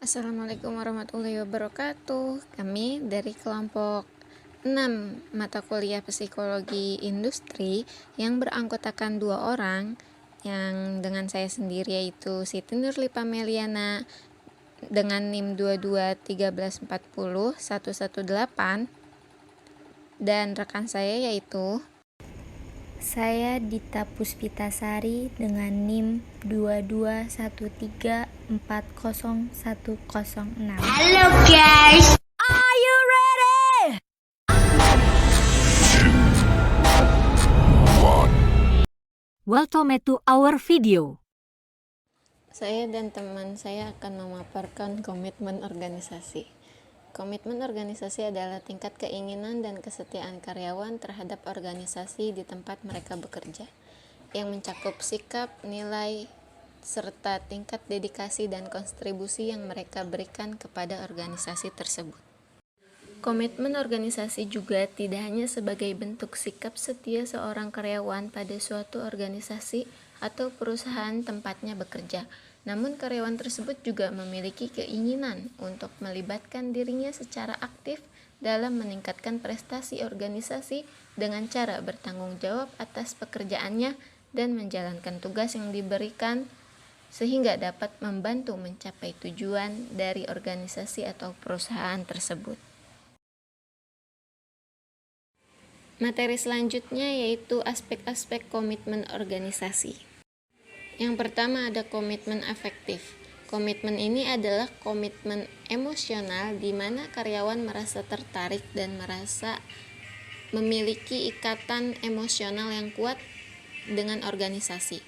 Assalamualaikum warahmatullahi wabarakatuh. Kami dari kelompok 6 mata kuliah psikologi industri yang beranggotakan 2 orang, yang dengan saya sendiri yaitu Siti Nurli Pameliana dengan NIM 221340 dan rekan saya yaitu Saya Dita Puspitasari dengan NIM 221340106. Halo guys. Are you ready? Welcome to our video. saya dan teman saya akan memaparkan komitmen organisasi. Komitmen organisasi adalah tingkat keinginan dan kesetiaan karyawan terhadap organisasi di tempat mereka bekerja, yang mencakup sikap, nilai, serta tingkat dedikasi dan kontribusi yang mereka berikan kepada organisasi tersebut. Komitmen organisasi juga tidak hanya sebagai bentuk sikap setia seorang karyawan pada suatu organisasi atau perusahaan tempatnya bekerja, namun karyawan tersebut juga memiliki keinginan untuk melibatkan dirinya secara aktif dalam meningkatkan prestasi organisasi dengan cara bertanggung jawab atas pekerjaannya dan menjalankan tugas yang diberikan sehingga dapat membantu mencapai tujuan dari organisasi atau perusahaan tersebut. Materi selanjutnya yaitu aspek-aspek komitmen organisasi. Yang pertama ada komitmen afektif. Komitmen ini adalah komitmen emosional di mana karyawan merasa tertarik dan merasa memiliki ikatan emosional yang kuat dengan organisasi.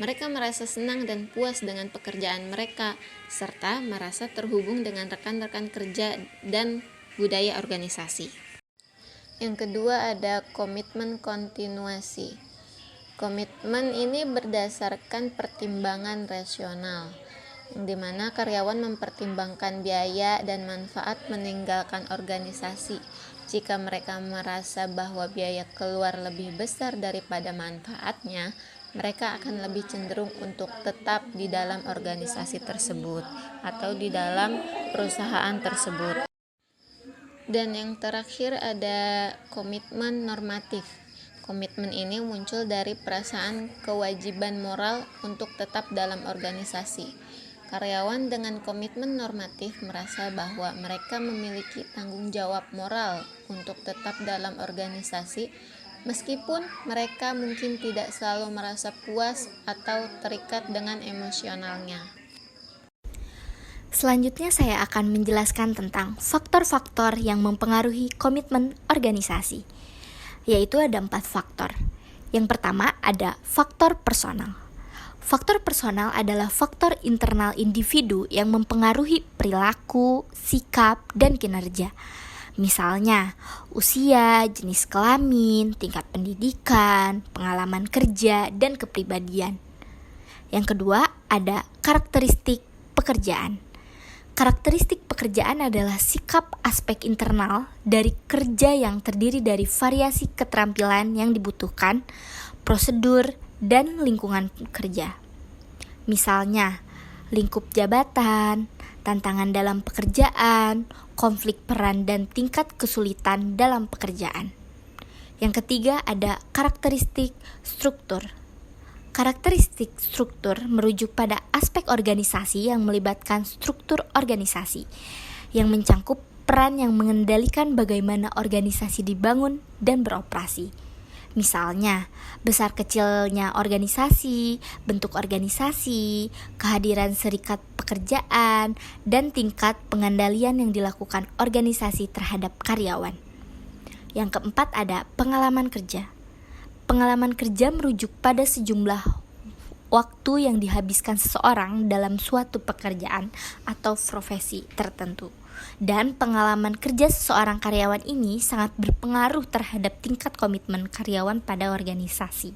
Mereka merasa senang dan puas dengan pekerjaan mereka, serta merasa terhubung dengan rekan-rekan kerja dan budaya organisasi. Yang kedua ada komitmen kontinuasi. Komitmen ini berdasarkan pertimbangan rasional, yang dimana karyawan mempertimbangkan biaya dan manfaat meninggalkan organisasi. Jika mereka merasa bahwa biaya keluar lebih besar daripada manfaatnya, mereka akan lebih cenderung untuk tetap di dalam organisasi tersebut atau di dalam perusahaan tersebut. Dan yang terakhir ada komitmen normatif. Komitmen ini muncul dari perasaan kewajiban moral untuk tetap dalam organisasi. Karyawan dengan komitmen normatif merasa bahwa mereka memiliki tanggung jawab moral untuk tetap dalam organisasi, meskipun mereka mungkin tidak selalu merasa puas atau terikat dengan emosionalnya. Selanjutnya saya akan menjelaskan tentang faktor-faktor yang mempengaruhi komitmen organisasi, yaitu ada 4 faktor. Yang pertama ada faktor personal. Faktor personal adalah faktor internal individu yang mempengaruhi perilaku, sikap, dan kinerja. Misalnya, usia, jenis kelamin, tingkat pendidikan, pengalaman kerja, dan kepribadian. Yang kedua ada karakteristik pekerjaan. Karakteristik pekerjaan adalah sikap aspek internal dari kerja yang terdiri dari variasi keterampilan yang dibutuhkan, prosedur, dan lingkungan kerja. Misalnya, lingkup jabatan, tantangan dalam pekerjaan, konflik peran dan tingkat kesulitan dalam pekerjaan. Yang ketiga ada karakteristik struktur. Karakteristik struktur merujuk pada aspek organisasi yang melibatkan struktur organisasi, yang mencangkup peran yang mengendalikan bagaimana organisasi dibangun dan beroperasi. Misalnya, besar kecilnya organisasi, bentuk organisasi, kehadiran serikat pekerjaan, dan tingkat pengendalian yang dilakukan organisasi terhadap karyawan. Yang keempat ada pengalaman kerja. Pengalaman kerja merujuk pada sejumlah waktu yang dihabiskan seseorang dalam suatu pekerjaan atau profesi tertentu. Dan pengalaman kerja seseorang karyawan ini sangat berpengaruh terhadap tingkat komitmen karyawan pada organisasi.